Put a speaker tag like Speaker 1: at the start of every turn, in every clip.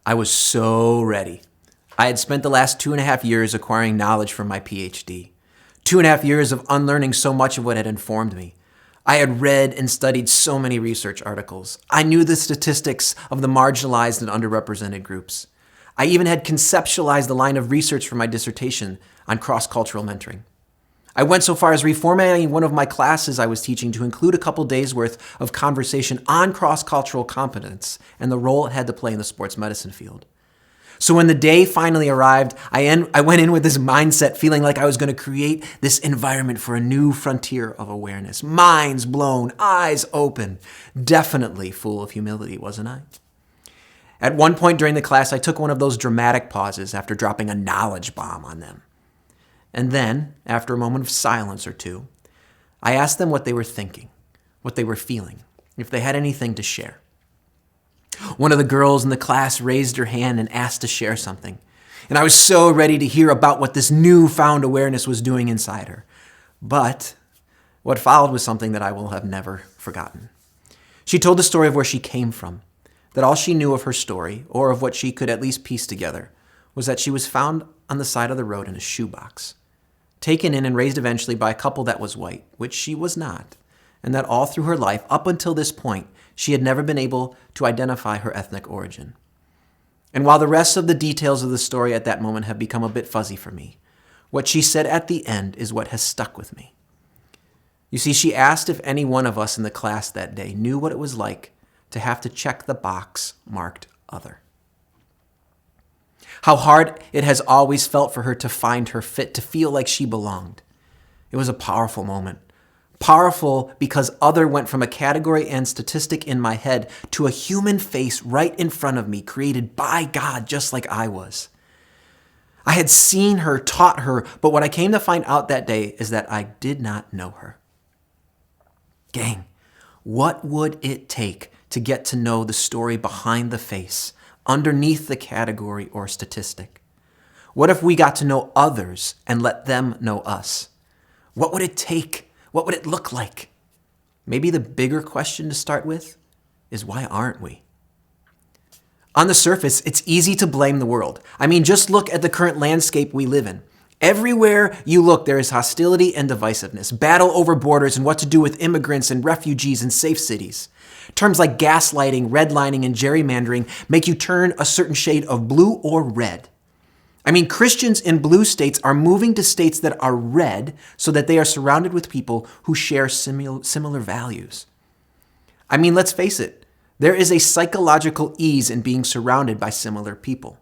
Speaker 1: I was so ready. I had spent the last 2.5 years acquiring knowledge from my PhD. 2.5 years of unlearning so much of what had informed me. I had read and studied so many research articles. I knew the statistics of the marginalized and underrepresented groups. I even had conceptualized the line of research for my dissertation on cross-cultural mentoring. I went so far as reformatting one of my classes I was teaching to include a couple days' worth of conversation on cross-cultural competence and the role it had to play in the sports medicine field. So when the day finally arrived, I went in with this mindset, feeling like I was going to create this environment for a new frontier of awareness. Minds blown, eyes open. Definitely full of humility, wasn't I? At one point during the class, I took one of those dramatic pauses after dropping a knowledge bomb on them. And then, after a moment of silence or two, I asked them what they were thinking, what they were feeling, if they had anything to share. One of the girls in the class raised her hand and asked to share something. And I was so ready to hear about what this newfound awareness was doing inside her. But what followed was something that I will have never forgotten. She told the story of where she came from, that all she knew of her story, or of what she could at least piece together, was that she was found on the side of the road in a shoebox, taken in and raised eventually by a couple that was white, which she was not, and that all through her life, up until this point, she had never been able to identify her ethnic origin. And while the rest of the details of the story at that moment have become a bit fuzzy for me, what she said at the end is what has stuck with me. You see, she asked if any one of us in the class that day knew what it was like to have to check the box marked other. How hard it has always felt for her to find her fit, to feel like she belonged. It was a powerful moment. Powerful because other went from a category and statistic in my head to a human face right in front of me, created by God, just like I was. I had seen her, taught her, but what I came to find out that day is that I did not know her. Gang, what would it take to get to know the story behind the face, underneath the category or statistic? What if we got to know others and let them know us? What would it take? What would it look like? Maybe the bigger question to start with is, why aren't we? On the surface, it's easy to blame the world. I mean, just look at the current landscape we live in. Everywhere you look, there is hostility and divisiveness, battle over borders and what to do with immigrants and refugees in safe cities. Terms like gaslighting, redlining, and gerrymandering make you turn a certain shade of blue or red. I mean, Christians in blue states are moving to states that are red so that they are surrounded with people who share similar values. I mean, let's face it, there is a psychological ease in being surrounded by similar people.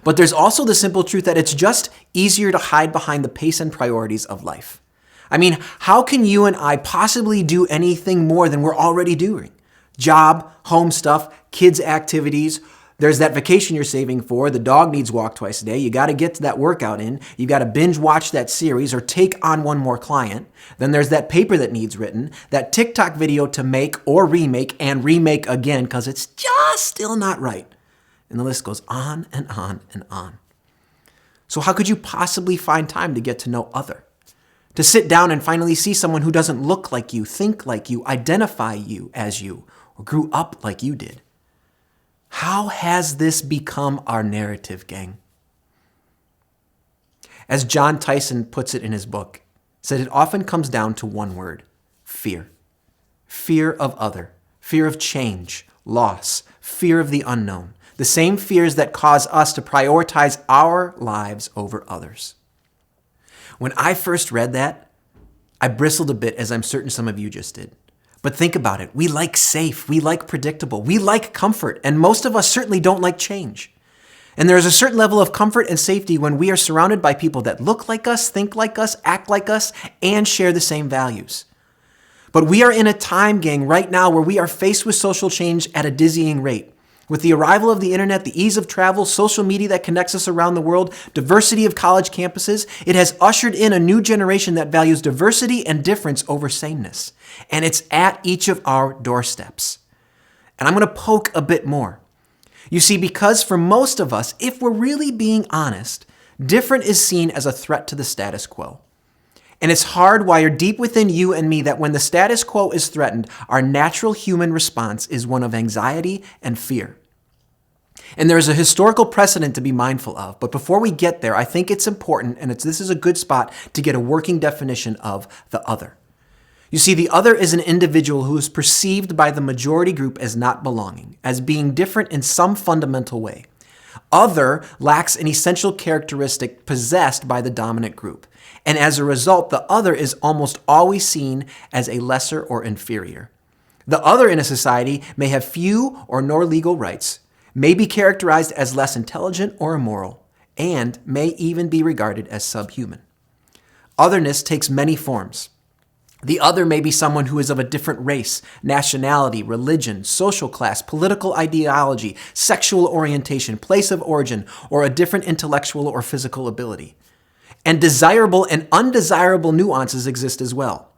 Speaker 1: But there's also the simple truth that it's just easier to hide behind the pace and priorities of life. I mean, how can you and I possibly do anything more than we're already doing? Job, home stuff, kids' activities. There's that vacation you're saving for. The dog needs walked twice a day. You got to get that workout in. You got to binge watch that series or take on one more client. Then there's that paper that needs written, that TikTok video to make or remake and remake again because it's just still not right. And the list goes on and on and on. So how could you possibly find time to get to know other? To sit down and finally see someone who doesn't look like you, think like you, identify you as you, or grew up like you did? How has this become our narrative, gang? As John Tyson puts it in his book, said it often comes down to one word: fear. Fear of other, fear of change, loss, fear of the unknown. The same fears that cause us to prioritize our lives over others. When I first read that, I bristled a bit, as I'm certain some of you just did. But think about it. We like safe. We like predictable. We like comfort. And most of us certainly don't like change. And there is a certain level of comfort and safety when we are surrounded by people that look like us, think like us, act like us, and share the same values. But we are in a time, gang, right now where we are faced with social change at a dizzying rate. With the arrival of the internet, the ease of travel, social media that connects us around the world, diversity of college campuses, it has ushered in a new generation that values diversity and difference over sameness. And it's at each of our doorsteps. And I'm going to poke a bit more. You see, because for most of us, if we're really being honest, different is seen as a threat to the status quo. And it's hardwired deep within you and me that when the status quo is threatened, our natural human response is one of anxiety and fear. And there is a historical precedent to be mindful of. But before we get there, I think it's important, and this is a good spot to get a working definition of the other. You see, the other is an individual who is perceived by the majority group as not belonging, as being different in some fundamental way. Other lacks an essential characteristic possessed by the dominant group. And as a result, the other is almost always seen as a lesser or inferior. The other in a society may have few or no legal rights, may be characterized as less intelligent or immoral, and may even be regarded as subhuman. Otherness takes many forms. The other may be someone who is of a different race, nationality, religion, social class, political ideology, sexual orientation, place of origin, or a different intellectual or physical ability. And desirable and undesirable nuances exist as well.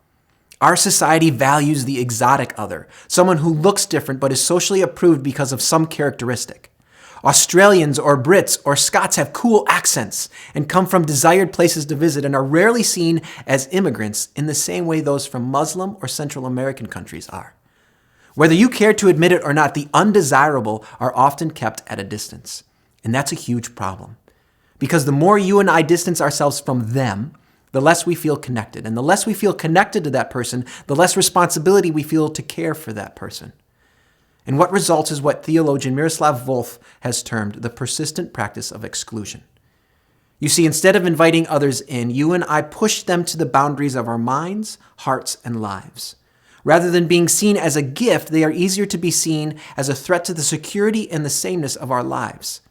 Speaker 1: Our society values the exotic other, someone who looks different but is socially approved because of some characteristic. Australians or Brits or Scots have cool accents and come from desired places to visit and are rarely seen as immigrants in the same way those from Muslim or Central American countries are. Whether you care to admit it or not, the undesirable are often kept at a distance. And that's a huge problem. Because the more you and I distance ourselves from them, the less we feel connected. And the less we feel connected to that person, the less responsibility we feel to care for that person. And what results is what theologian Miroslav Volf has termed the persistent practice of exclusion. You see, instead of inviting others in, you and I push them to the boundaries of our minds, hearts, and lives. Rather than being seen as a gift, they are easier to be seen as a threat to the security and the sameness of our lives.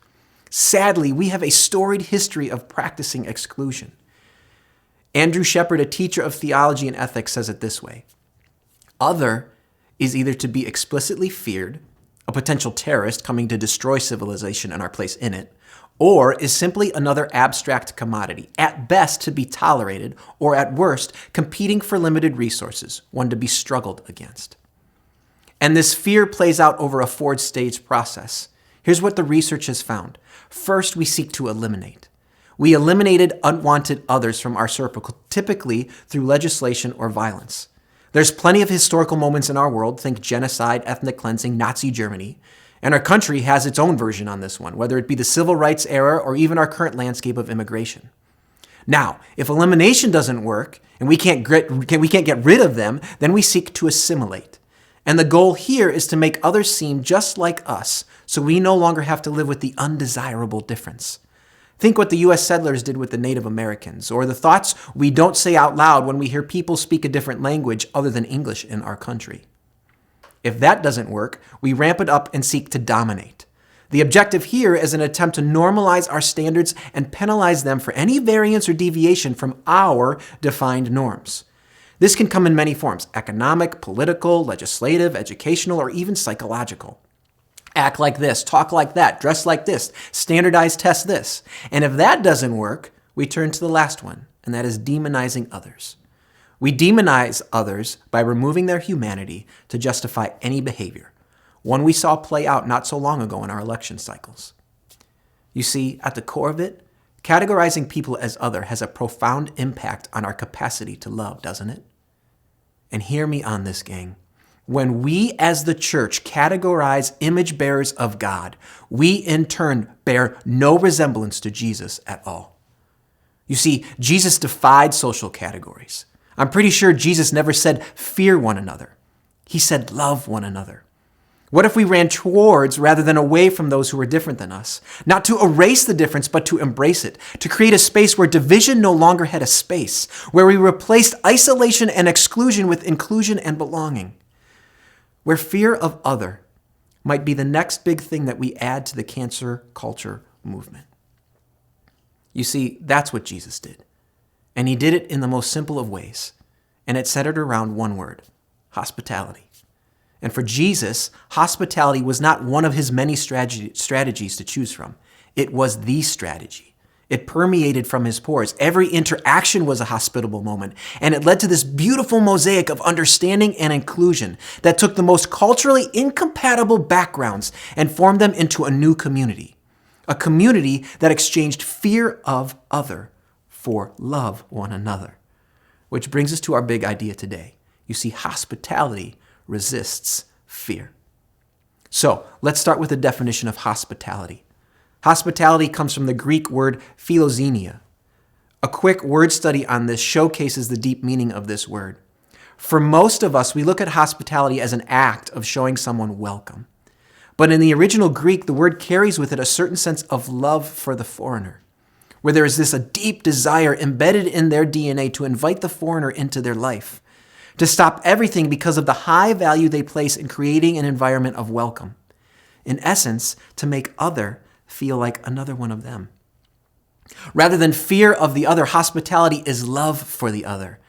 Speaker 1: Sadly, we have a storied history of practicing exclusion. Andrew Shepard, a teacher of theology and ethics, says it this way: other is either to be explicitly feared, a potential terrorist coming to destroy civilization and our place in it, or is simply another abstract commodity, at best to be tolerated, or at worst, competing for limited resources, one to be struggled against. And this fear plays out over a four-stage process. Here's what the research has found. First, we seek to eliminate. We eliminated unwanted others from our circle, typically through legislation or violence. There's plenty of historical moments in our world, think genocide, ethnic cleansing, Nazi Germany, and our country has its own version on this one, whether it be the civil rights era or even our current landscape of immigration. Now, if elimination doesn't work and we can't get rid of them, then we seek to assimilate. And the goal here is to make others seem just like us, so we no longer have to live with the undesirable difference. Think what the U.S. settlers did with the Native Americans, or the thoughts we don't say out loud when we hear people speak a different language other than English in our country. If that doesn't work, we ramp it up and seek to dominate. The objective here is an attempt to normalize our standards and penalize them for any variance or deviation from our defined norms. This can come in many forms: economic, political, legislative, educational, or even psychological. Act like this, talk like that, dress like this, standardize test this. And if that doesn't work, we turn to the last one, and that is demonizing others. We demonize others by removing their humanity to justify any behavior, one we saw play out not so long ago in our election cycles. You see, at the core of it, categorizing people as other has a profound impact on our capacity to love, doesn't it? And hear me on this, gang. When we as the church categorize image bearers of God, we in turn bear no resemblance to Jesus at all. You see, Jesus defied social categories. I'm pretty sure Jesus never said fear one another. He said love one another. What if we ran towards rather than away from those who were different than us? Not to erase the difference, but to embrace it, to create a space where division no longer had a space, where we replaced isolation and exclusion with inclusion and belonging. Where fear of other might be the next big thing that we add to the cancer culture movement. You see, that's what Jesus did. And he did it in the most simple of ways. And it centered around one word: hospitality. And for Jesus, hospitality was not one of his many strategies to choose from. It was the strategy. It permeated from his pores. Every interaction was a hospitable moment, and it led to this beautiful mosaic of understanding and inclusion that took the most culturally incompatible backgrounds and formed them into a new community. A community that exchanged fear of other for love one another. Which brings us to our big idea today. You see, hospitality resists fear. So let's start with the definition of hospitality. Hospitality comes from the Greek word philoxenia. A quick word study on this showcases the deep meaning of this word. For most of us, we look at hospitality as an act of showing someone welcome. But in the original Greek, the word carries with it a certain sense of love for the foreigner, where there is a deep desire embedded in their DNA to invite the foreigner into their life, to stop everything because of the high value they place in creating an environment of welcome. In essence, to make other feel like another one of them. Rather than fear of the other, hospitality is love for the other.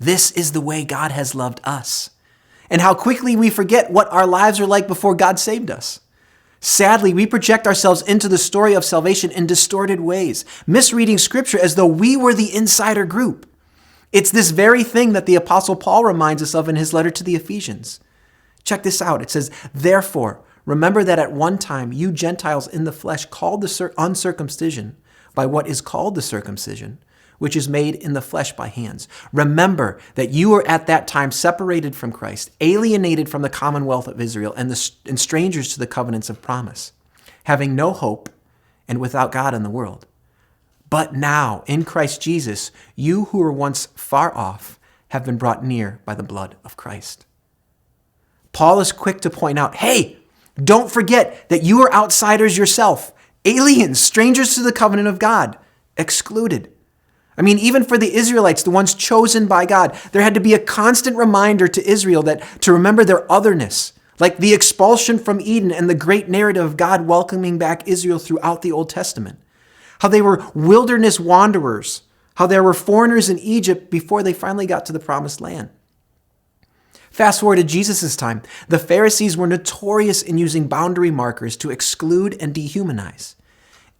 Speaker 1: This is the way God has loved us. And how quickly we forget what our lives are like before God saved us. Sadly, we project ourselves into the story of salvation in distorted ways, misreading Scripture as though we were the insider group. It's this very thing that the Apostle Paul reminds us of in his letter to the Ephesians. Check this out. It says, "Therefore, remember that at one time you Gentiles in the flesh called the uncircumcision by what is called the circumcision, which is made in the flesh by hands. Remember that you were at that time separated from Christ, alienated from the commonwealth of Israel, and strangers to the covenants of promise, having no hope and without God in the world. But now, in Christ Jesus, you who were once far off have been brought near by the blood of Christ." Paul is quick to point out, hey, don't forget that you are outsiders yourself, aliens, strangers to the covenant of God, excluded. I mean, even for the Israelites, the ones chosen by God, there had to be a constant reminder to Israel to remember their otherness, like the expulsion from Eden and the great narrative of God welcoming back Israel throughout the Old Testament. How they were wilderness wanderers, how there were foreigners in Egypt before they finally got to the promised land. Fast forward to Jesus' time, the Pharisees were notorious in using boundary markers to exclude and dehumanize.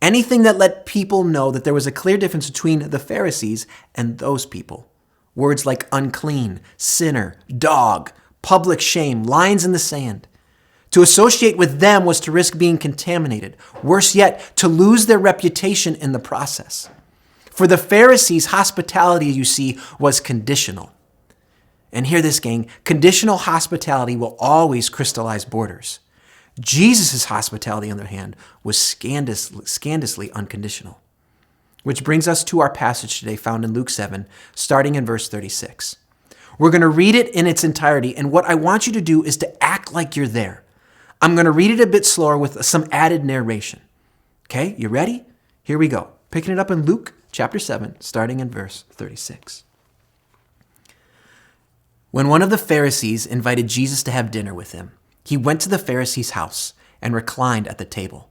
Speaker 1: Anything that let people know that there was a clear difference between the Pharisees and those people. Words like unclean, sinner, dog, public shame, lines in the sand. To associate with them was to risk being contaminated. Worse yet, to lose their reputation in the process. For the Pharisees, hospitality, you see, was conditional. And hear this, gang, conditional hospitality will always crystallize borders. Jesus' hospitality, on the other hand, was scandalously unconditional. Which brings us to our passage today found in Luke 7, starting in verse 36. We're going to read it in its entirety, and what I want you to do is to act like you're there. I'm going to read it a bit slower with some added narration. Okay, you ready? Here we go. Picking it up in Luke chapter 7, starting in verse 36. When one of the Pharisees invited Jesus to have dinner with him, he went to the Pharisee's house and reclined at the table.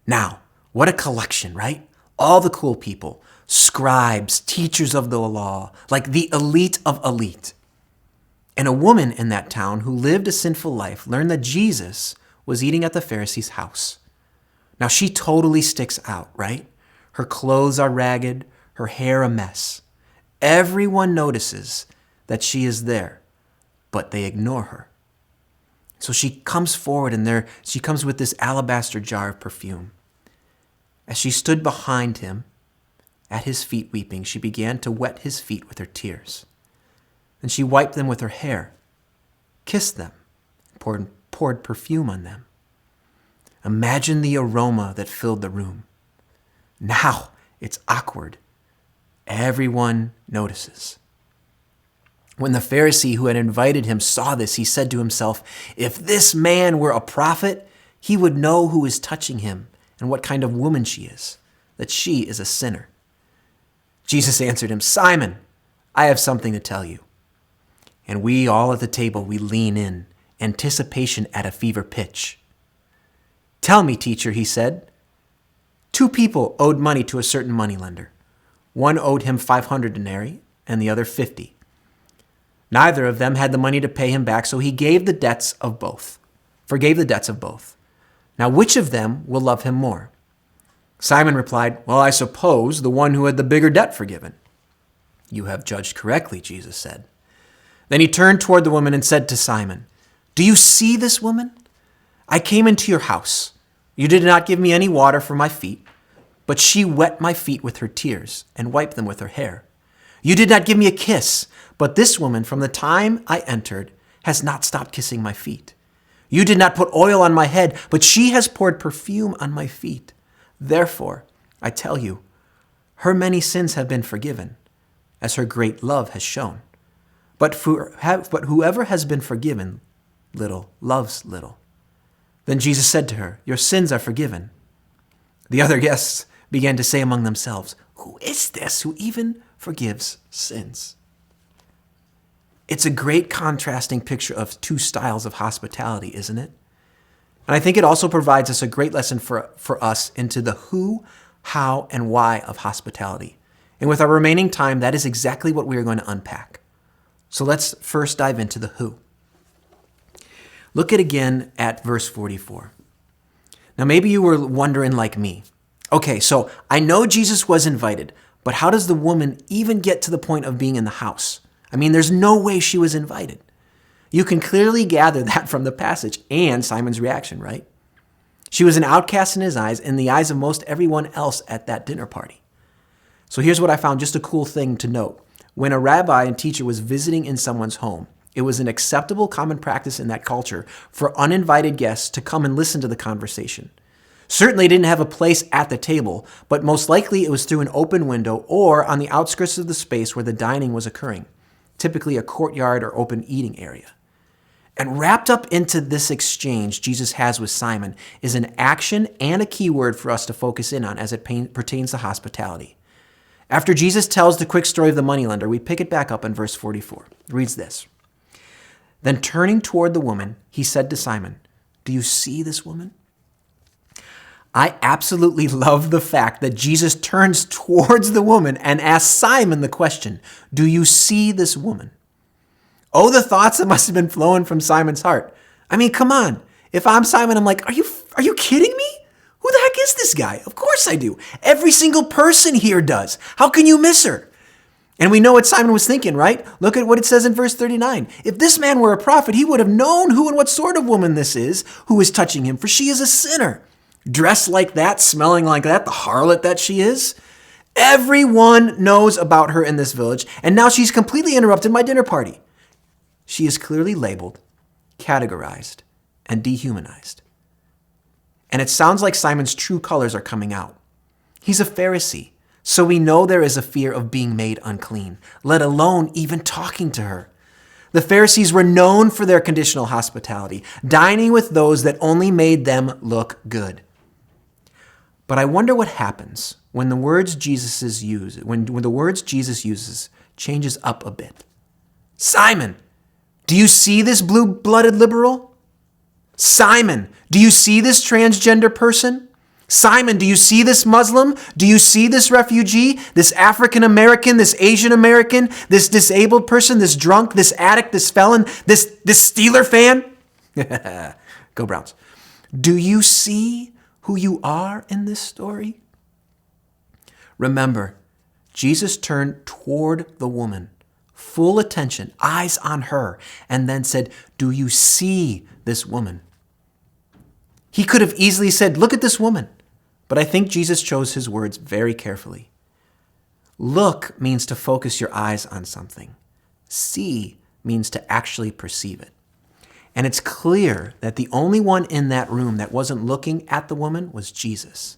Speaker 1: Now, what a collection, right? All the cool people, scribes, teachers of the law, like the elite of elite. And a woman in that town who lived a sinful life learned that Jesus was eating at the Pharisee's house. Now, she totally sticks out, right? Her clothes are ragged, her hair a mess. Everyone notices that she is there, but they ignore her. So she comes forward and she comes with this alabaster jar of perfume. As she stood behind him, at his feet weeping, she began to wet his feet with her tears. Then she wiped them with her hair, kissed them, poured perfume on them. Imagine the aroma that filled the room. Now it's awkward. Everyone notices. When the Pharisee who had invited him saw this, he said to himself, if this man were a prophet, he would know who is touching him and what kind of woman she is, that she is a sinner. Jesus answered him, Simon, I have something to tell you. And we all at the table, we lean in, anticipation at a fever pitch. Tell me, teacher, he said. 2 people owed money to a certain moneylender. One owed him 500 denarii and the other 50. Neither of them had the money to pay him back, so he forgave the debts of both. Now, which of them will love him more? Simon replied, well, I suppose the one who had the bigger debt forgiven. You have judged correctly, Jesus said. Then he turned toward the woman and said to Simon, do you see this woman? I came into your house. You did not give me any water for my feet, but she wet my feet with her tears and wiped them with her hair. You did not give me a kiss, but this woman, from the time I entered, has not stopped kissing my feet. You did not put oil on my head, but she has poured perfume on my feet. Therefore, I tell you, her many sins have been forgiven, as her great love has shown. But whoever has been forgiven little loves little." Then Jesus said to her, "Your sins are forgiven." The other guests began to say among themselves, "Who is this who even forgives sins?" It's a great contrasting picture of two styles of hospitality, isn't it? And I think it also provides us a great lesson for us into the who, how, and why of hospitality. And with our remaining time, that is exactly what we are going to unpack. So let's first dive into the who. Look again at verse 44. Now maybe you were wondering like me. Okay, so I know Jesus was invited, but how does the woman even get to the point of being in the house? I mean, there's no way she was invited. You can clearly gather that from the passage and Simon's reaction, right? She was an outcast in his eyes, in the eyes of most everyone else at that dinner party. So here's what I found, just a cool thing to note. When a rabbi and teacher was visiting in someone's home, it was an acceptable common practice in that culture for uninvited guests to come and listen to the conversation. Certainly didn't have a place at the table, but most likely it was through an open window or on the outskirts of the space where the dining was occurring, typically a courtyard or open eating area. And wrapped up into this exchange Jesus has with Simon is an action and a key word for us to focus in on as it pertains to hospitality. After Jesus tells the quick story of the moneylender, we pick it back up in verse 44. It reads this. Then turning toward the woman, he said to Simon, "Do you see this woman?" I absolutely love the fact that Jesus turns towards the woman and asks Simon the question, "Do you see this woman?" Oh, the thoughts that must have been flowing from Simon's heart. I mean, come on. If I'm Simon, I'm like, are you kidding me? Who the heck is this guy? Of course I do. Every single person here does. How can you miss her? And we know what Simon was thinking, right? Look at what it says in verse 39. If this man were a prophet, he would have known who and what sort of woman this is who is touching him, for she is a sinner. Dressed like that, smelling like that, the harlot that she is. Everyone knows about her in this village, and now she's completely interrupted my dinner party. She is clearly labeled, categorized, and dehumanized. And it sounds like Simon's true colors are coming out. He's a Pharisee, so we know there is a fear of being made unclean, let alone even talking to her. The Pharisees were known for their conditional hospitality, dining with those that only made them look good. But I wonder what happens when the words Jesus uses changes up a bit. Simon, do you see this blue-blooded liberal? Simon, do you see this transgender person? Simon, do you see this Muslim? Do you see this refugee, this African American, this Asian American, this disabled person, this drunk, this addict, this felon, this Steeler fan? Go Browns. Do you see who you are in this story? Remember, Jesus turned toward the woman, full attention, eyes on her, and then said, "Do you see this woman?" He could have easily said, "Look at this woman." But I think Jesus chose his words very carefully. Look means to focus your eyes on something. See means to actually perceive it. And it's clear that the only one in that room that wasn't looking at the woman was Jesus,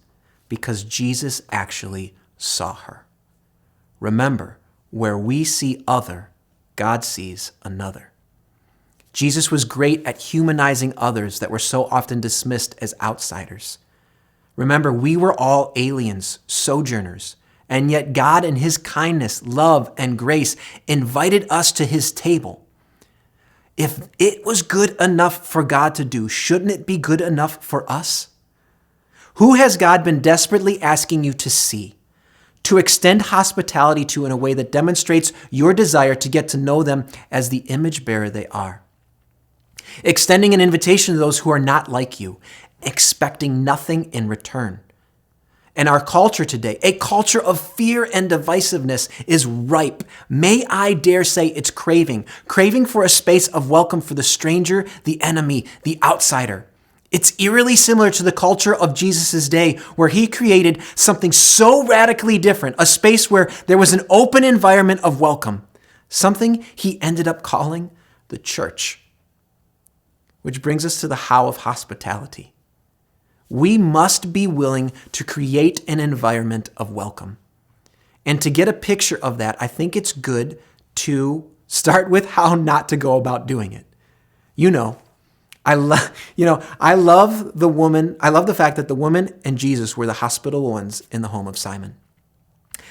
Speaker 1: because Jesus actually saw her. Remember, where we see other, God sees another. Jesus was great at humanizing others that were so often dismissed as outsiders. Remember, we were all aliens, sojourners, and yet God in his kindness, love, and grace invited us to his table. If it was good enough for God to do, shouldn't it be good enough for us? Who has God been desperately asking you to see, to extend hospitality to in a way that demonstrates your desire to get to know them as the image bearer they are? Extending an invitation to those who are not like you, expecting nothing in return. And our culture today, a culture of fear and divisiveness, is ripe. May I dare say it's craving for a space of welcome for the stranger, the enemy, the outsider. It's eerily similar to the culture of Jesus' day, where he created something so radically different, a space where there was an open environment of welcome, something he ended up calling the church. Which brings us to the how of hospitality. We must be willing to create an environment of welcome. And to get a picture of that, I think it's good to start with how not to go about doing it. I love the fact that the woman and Jesus were the hospitable ones in the home of Simon.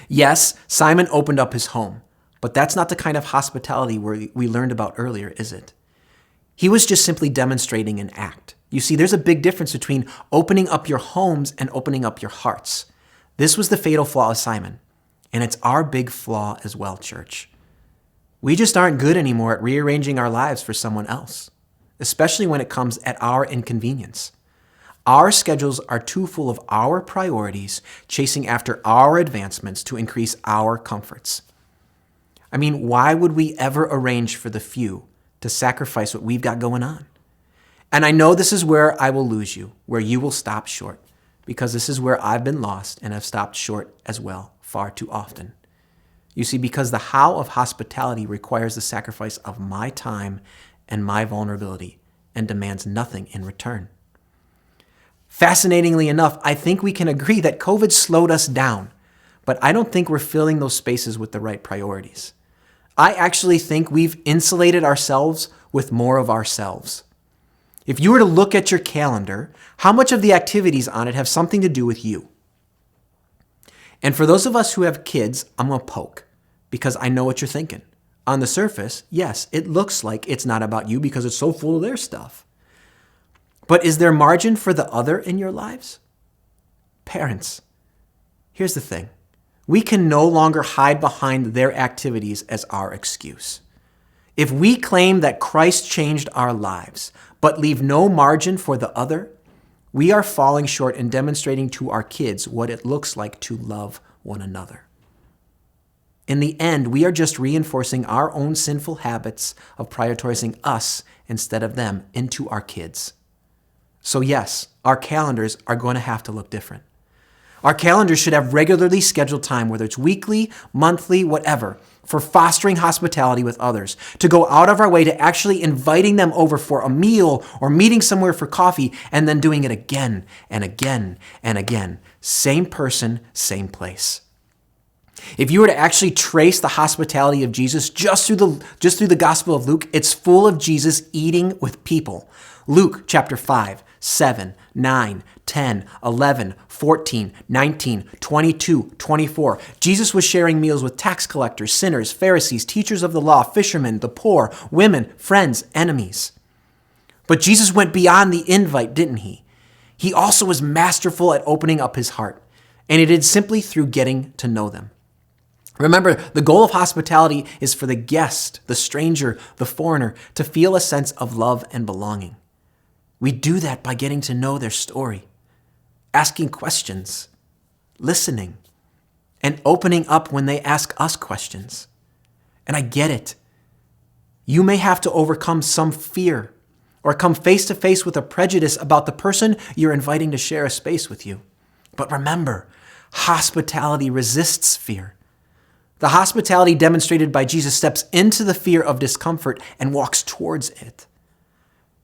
Speaker 1: Yes, Simon opened up his home, but that's not the kind of hospitality we learned about earlier, is it? He was just simply demonstrating an act. You see, there's a big difference between opening up your homes and opening up your hearts. This was the fatal flaw of Simon, and it's our big flaw as well, church. We just aren't good anymore at rearranging our lives for someone else, especially when it comes at our inconvenience. Our schedules are too full of our priorities, chasing after our advancements to increase our comforts. I mean, why would we ever arrange for the few to sacrifice what we've got going on? And I know this is where I will lose you, where you will stop short, because this is where I've been lost and have stopped short as well, far too often. You see, because the how of hospitality requires the sacrifice of my time and my vulnerability and demands nothing in return. Fascinatingly enough, I think we can agree that COVID slowed us down, but I don't think we're filling those spaces with the right priorities. I actually think we've insulated ourselves with more of ourselves. If you were to look at your calendar, how much of the activities on it have something to do with you? And for those of us who have kids, I'm going to poke because I know what you're thinking. On the surface, yes, it looks like it's not about you because it's so full of their stuff. But is there margin for the other in your lives? Parents, here's the thing. We can no longer hide behind their activities as our excuse. If we claim that Christ changed our lives, but leave no margin for the other, we are falling short in demonstrating to our kids what it looks like to love one another. In the end, we are just reinforcing our own sinful habits of prioritizing us instead of them into our kids. So yes, our calendars are going to have to look different. Our calendars should have regularly scheduled time, whether it's weekly, monthly, whatever, for fostering hospitality with others, to go out of our way to actually inviting them over for a meal or meeting somewhere for coffee, and then doing it again and again and again. Same person, same place. If you were to actually trace the hospitality of Jesus just through the Gospel of Luke, it's full of Jesus eating with people. Luke chapter 5, 7, 9, 10, 11, 14, 19, 22, 24. Jesus was sharing meals with tax collectors, sinners, Pharisees, teachers of the law, fishermen, the poor, women, friends, enemies. But Jesus went beyond the invite, didn't he? He also was masterful at opening up his heart, and he did simply through getting to know them. Remember, the goal of hospitality is for the guest, the stranger, the foreigner, to feel a sense of love and belonging. We do that by getting to know their story, asking questions, listening, and opening up when they ask us questions. And I get it. You may have to overcome some fear or come face to face with a prejudice about the person you're inviting to share a space with you. But remember, hospitality resists fear. The hospitality demonstrated by Jesus steps into the fear of discomfort and walks towards it.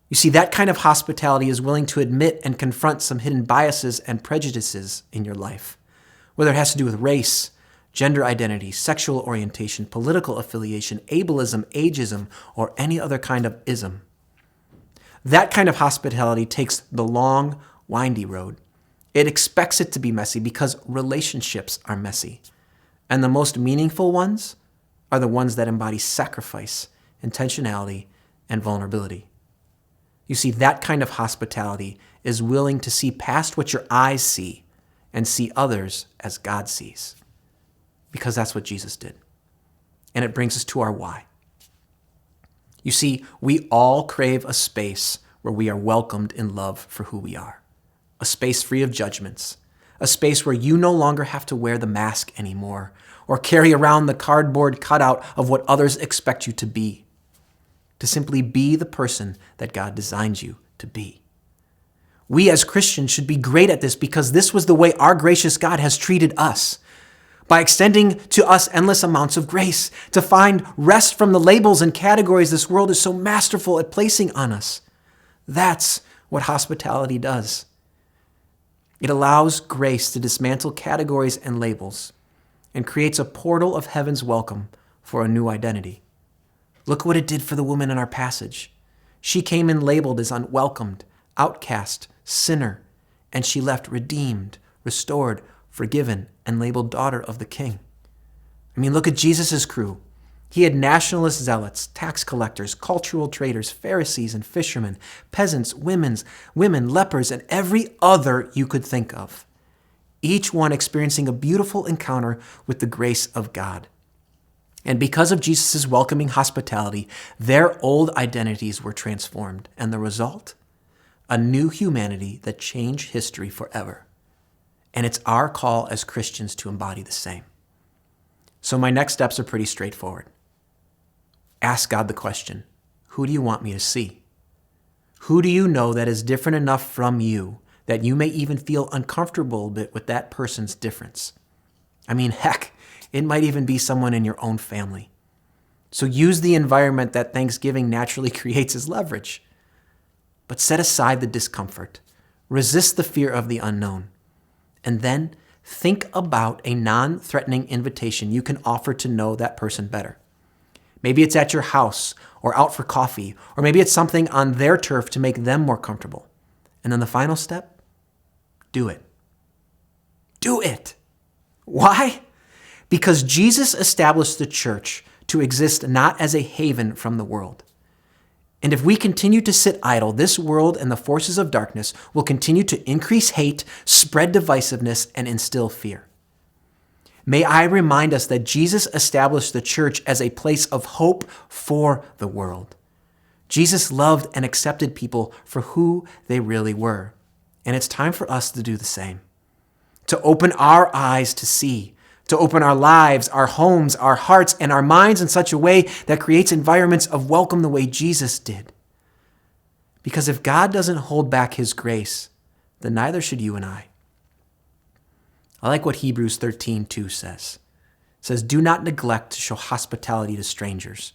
Speaker 1: You see, that kind of hospitality is willing to admit and confront some hidden biases and prejudices in your life, whether it has to do with race, gender identity, sexual orientation, political affiliation, ableism, ageism, or any other kind of ism. That kind of hospitality takes the long, windy road. It expects it to be messy because relationships are messy. And the most meaningful ones are the ones that embody sacrifice, intentionality, and vulnerability. You see, that kind of hospitality is willing to see past what your eyes see and see others as God sees. Because that's what Jesus did. And it brings us to our why. You see, we all crave a space where we are welcomed in love for who we are. A space free of judgments. A space where you no longer have to wear the mask anymore or carry around the cardboard cutout of what others expect you to be. To simply be the person that God designed you to be. We as Christians should be great at this because this was the way our gracious God has treated us. By extending to us endless amounts of grace, to find rest from the labels and categories this world is so masterful at placing on us. That's what hospitality does. It allows grace to dismantle categories and labels and creates a portal of heaven's welcome for a new identity. Look what it did for the woman in our passage. She came in labeled as unwelcomed, outcast, sinner, and she left redeemed, restored, forgiven, and labeled daughter of the King. I mean, look at Jesus' crew. He had nationalist zealots, tax collectors, cultural traders, Pharisees and fishermen, peasants, women, lepers, and every other you could think of. Each one experiencing a beautiful encounter with the grace of God. And because of Jesus' welcoming hospitality, their old identities were transformed. And the result? A new humanity that changed history forever. And it's our call as Christians to embody the same. So my next steps are pretty straightforward. Ask God the question, who do you want me to see? Who do you know that is different enough from you that you may even feel uncomfortable a bit with that person's difference? I mean, heck, it might even be someone in your own family. So use the environment that Thanksgiving naturally creates as leverage. But set aside the discomfort. Resist the fear of the unknown. And then think about a non-threatening invitation you can offer to know that person better. Maybe it's at your house or out for coffee, or maybe it's something on their turf to make them more comfortable. And then the final step, do it. Do it. Why? Because Jesus established the church to exist not as a haven from the world. And if we continue to sit idle, this world and the forces of darkness will continue to increase hate, spread divisiveness, and instill fear. May I remind us that Jesus established the church as a place of hope for the world. Jesus loved and accepted people for who they really were. And it's time for us to do the same. To open our eyes to see, to open our lives, our homes, our hearts, and our minds in such a way that creates environments of welcome the way Jesus did. Because if God doesn't hold back his grace, then neither should you and I. I like what Hebrews 13:2 says. It says, "Do not neglect to show hospitality to strangers,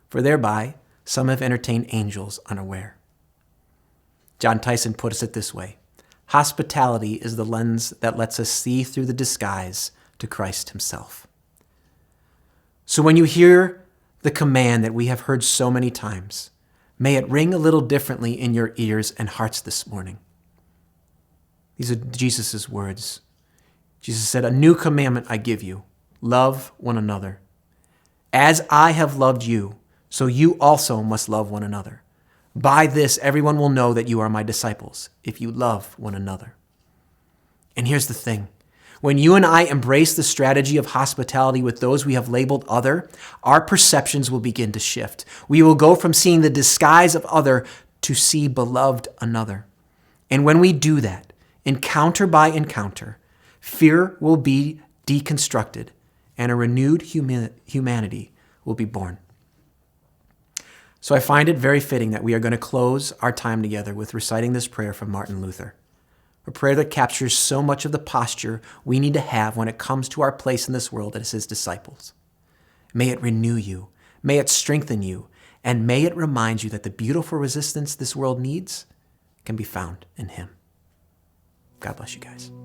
Speaker 1: for thereby some have entertained angels unaware." John Tyson puts it this way: hospitality is the lens that lets us see through the disguise to Christ himself. So when you hear the command that we have heard so many times, may it ring a little differently in your ears and hearts this morning. These are Jesus' words. Jesus said, "A new commandment I give you, love one another. As I have loved you, so you also must love one another. By this, everyone will know that you are my disciples, if you love one another." And here's the thing. When you and I embrace the strategy of hospitality with those we have labeled other, our perceptions will begin to shift. We will go from seeing the disguise of other to see beloved another. And when we do that, encounter by encounter, fear will be deconstructed and a renewed humanity will be born. So I find it very fitting that we are going to close our time together with reciting this prayer from Martin Luther, a prayer that captures so much of the posture we need to have when it comes to our place in this world as his disciples. May it renew you, may it strengthen you, and may it remind you that the beautiful resistance this world needs can be found in him. God bless you guys.